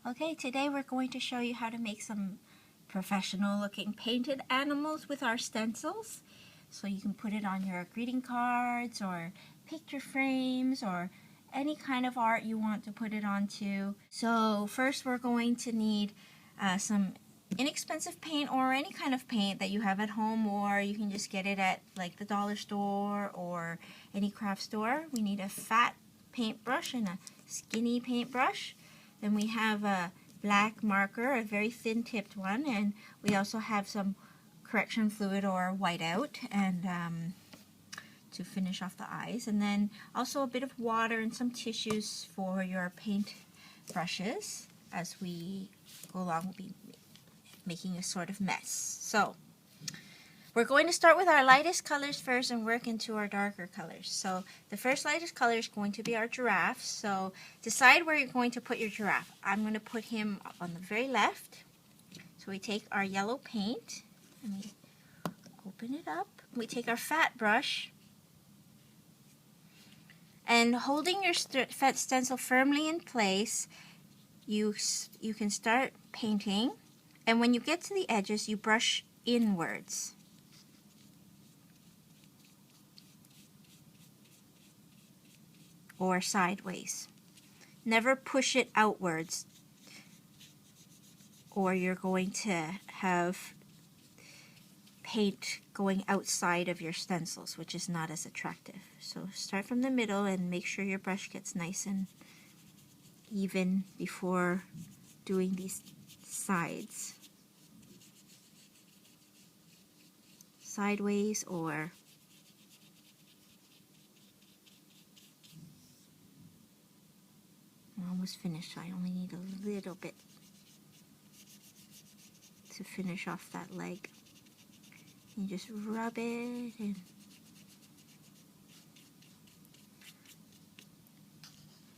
Okay, today we're going to show you how to make some professional looking painted animals with our stencils. So you can put it on your greeting cards or picture frames or any kind of art you want to put it onto. So first we're going to need some inexpensive paint or any kind of paint that you have at home, or you can just get it at like the dollar store or any craft store. We need a fat paintbrush and a skinny paintbrush. Then we have a black marker, a very thin tipped one, and we also have some correction fluid or whiteout and to finish off the eyes, and then also a bit of water and some tissues for your paint brushes. As we go along, we'll be making a sort of mess. So we're going to start with our lightest colors first and work into our darker colors. So the first lightest color is going to be our giraffe. So decide where you're going to put your giraffe. I'm going to put him on the very left. So we take our yellow paint and we open it up. We take our fat brush and holding your fat stencil firmly in place, you can start painting. And when you get to the edges, you brush inwards. Or sideways. Never push it outwards, or you're going to have paint going outside of your stencils, which is not as attractive. So start from the middle and make sure your brush gets nice and even before doing these sides. Sideways or I'm almost finished, so I only need a little bit to finish off that leg. You just rub it and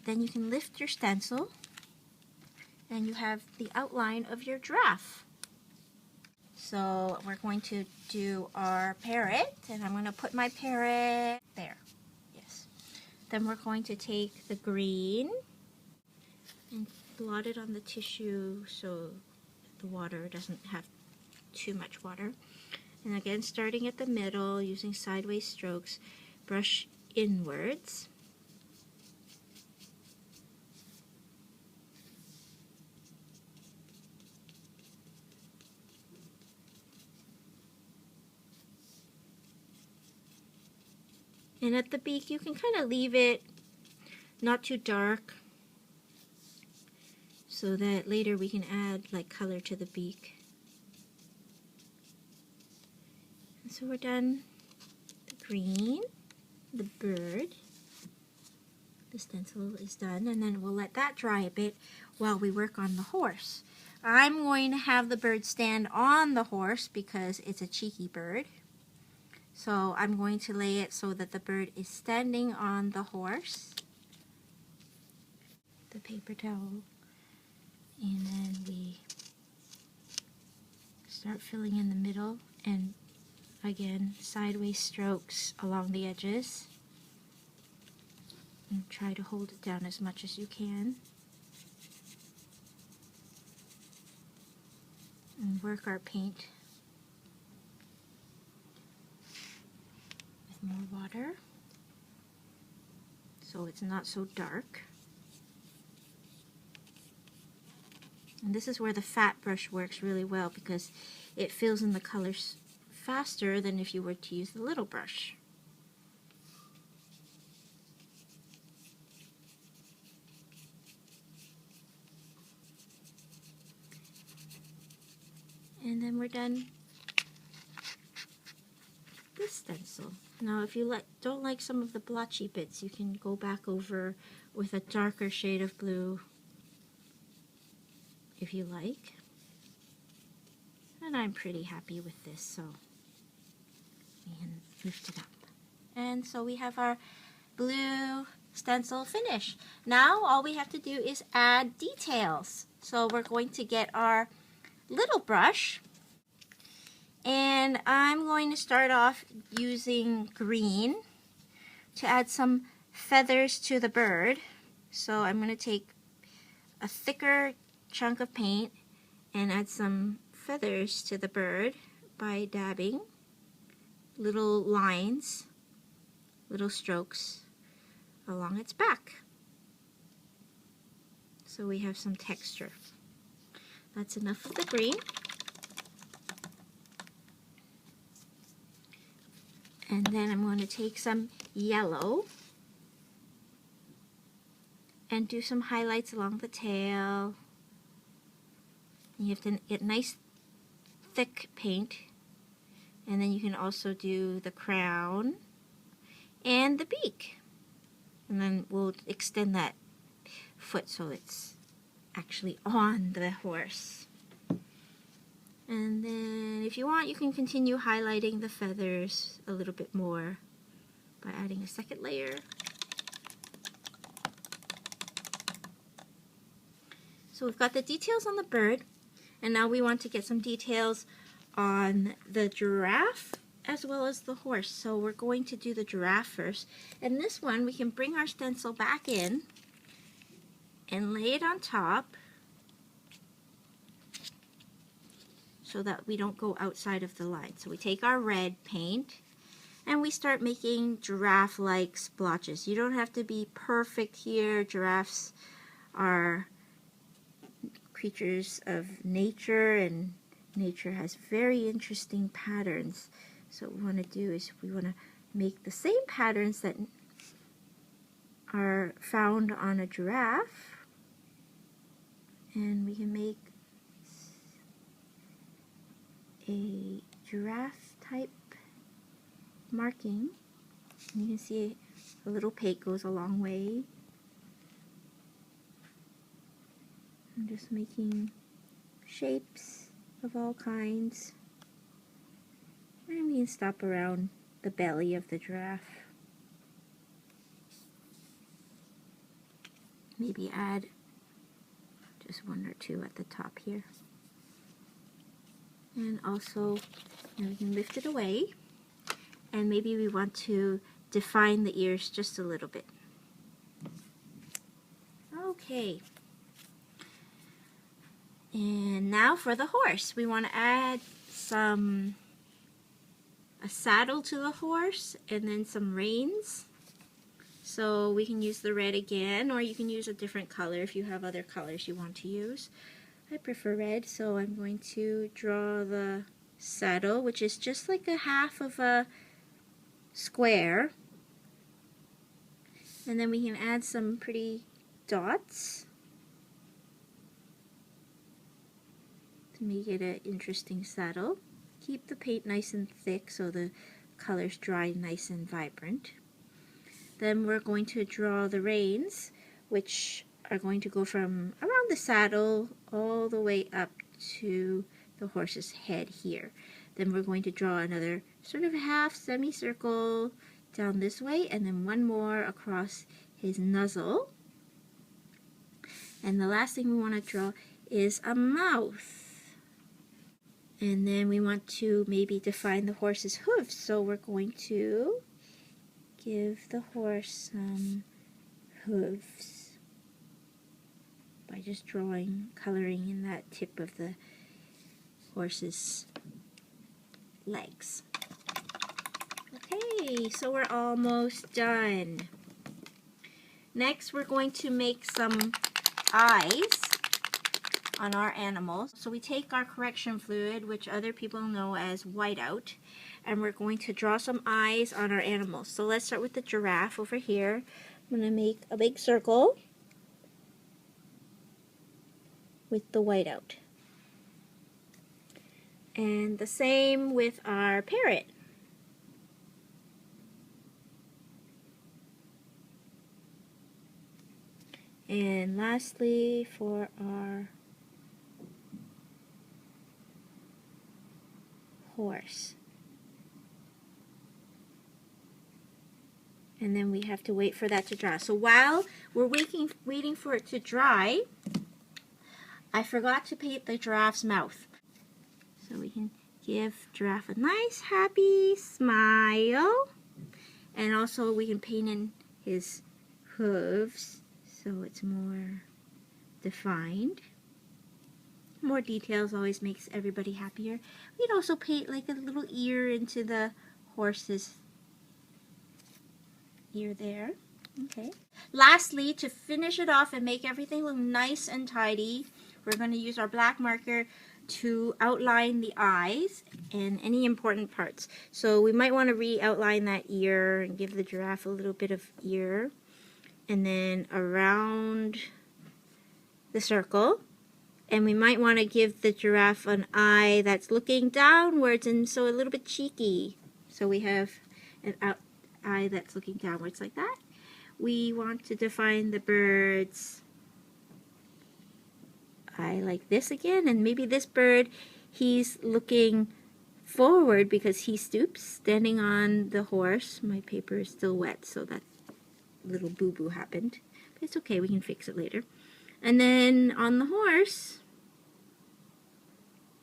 then you can lift your stencil and you have the outline of your giraffe. So we're going to do our parrot, and I'm going to put my parrot there. Yes. Then we're going to take the green and blot it on the tissue so the water doesn't have too much water. And again, starting at the middle, using sideways strokes, brush inwards. And at the beak, you can kind of leave it not too dark, so that later we can add like color to the beak. And so we're done the green, the bird, the stencil is done, and then we'll let that dry a bit while we work on the horse. I'm going to have the bird stand on the horse because it's a cheeky bird. So I'm going to lay it so that the bird is standing on the horse. The paper towel. And then we start filling in the middle, and again, sideways strokes along the edges. And try to hold it down as much as you can. And work our paint with more water so it's not so dark. And this is where the fat brush works really well because it fills in the colors faster than if you were to use the little brush. And then we're done this stencil. Now if you don't like some of the blotchy bits, you can go back over with a darker shade of blue if you like. And I'm pretty happy with this, so we can lift it up. And so we have our blue stencil finish. Now all we have to do is add details. So we're going to get our little brush, and I'm going to start off using green to add some feathers to the bird. So I'm going to take a thicker chunk of paint and add some feathers to the bird by dabbing little lines, little strokes along its back. So we have some texture. That's enough of the green. And then I'm going to take some yellow and do some highlights along the tail. You have to get nice thick paint, and then you can also do the crown and the beak. And then we'll extend that foot so it's actually on the horse. And then if you want, you can continue highlighting the feathers a little bit more by adding a second layer. So we've got the details on the bird, and now we want to get some details on the giraffe as well as the horse. So we're going to do the giraffe first. And this one, we can bring our stencil back in and lay it on top so that we don't go outside of the line. So we take our red paint and we start making giraffe-like splotches. You don't have to be perfect here. Giraffes are creatures of nature, and nature has very interesting patterns. So what we want to do is we want to make the same patterns that are found on a giraffe, and we can make a giraffe type marking. And you can see a little peg goes a long way. I'm just making shapes of all kinds. And we can stop around the belly of the giraffe. Maybe add just one or two at the top here. And also, we can lift it away. And maybe we want to define the ears just a little bit. Okay. And now for the horse. We want to add a saddle to the horse and then some reins. So we can use the red again, or you can use a different color if you have other colors you want to use. I prefer red, so I'm going to draw the saddle, which is just like a half of a square. And then we can add some pretty dots to make it an interesting saddle. Keep the paint nice and thick so the colors dry nice and vibrant. Then we're going to draw the reins, which are going to go from around the saddle all the way up to the horse's head here. Then we're going to draw another sort of half semicircle down this way, and then one more across his muzzle. And the last thing we want to draw is a mouth. And then we want to maybe define the horse's hooves. So we're going to give the horse some hooves by just drawing, coloring in that tip of the horse's legs. Okay, so we're almost done. Next, we're going to make some eyes on our animals. So we take our correction fluid, which other people know as whiteout, and we're going to draw some eyes on our animals. So let's start with the giraffe over here. I'm going to make a big circle with the whiteout. And the same with our parrot. And lastly, for our horse. And then we have to wait for that to dry. So while we're waiting for it to dry, I forgot to paint the giraffe's mouth. So we can give giraffe a nice happy smile. And also we can paint in his hooves so it's more defined. More details always makes everybody happier. We'd also paint like a little ear into the horse's ear there. Okay. Lastly, to finish it off and make everything look nice and tidy, we're going to use our black marker to outline the eyes and any important parts. So we might want to re-outline that ear and give the giraffe a little bit of ear. And then around the circle. And we might want to give the giraffe an eye that's looking downwards and so a little bit cheeky. So we have an eye that's looking downwards like that. We want to define the bird's eye like this again. And maybe this bird, he's looking forward because he stoops, standing on the horse. My paper is still wet, so that little boo-boo happened. But it's okay, we can fix it later. And then on the horse,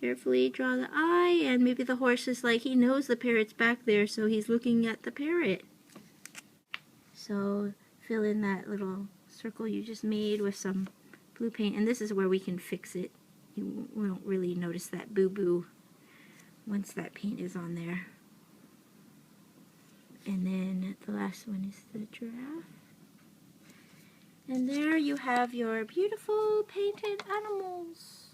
carefully draw the eye, and maybe the horse is like, he knows the parrot's back there, so he's looking at the parrot. So fill in that little circle you just made with some blue paint, and this is where we can fix it. You won't really notice that boo-boo once that paint is on there. And then the last one is the giraffe. And there you have your beautiful painted animals.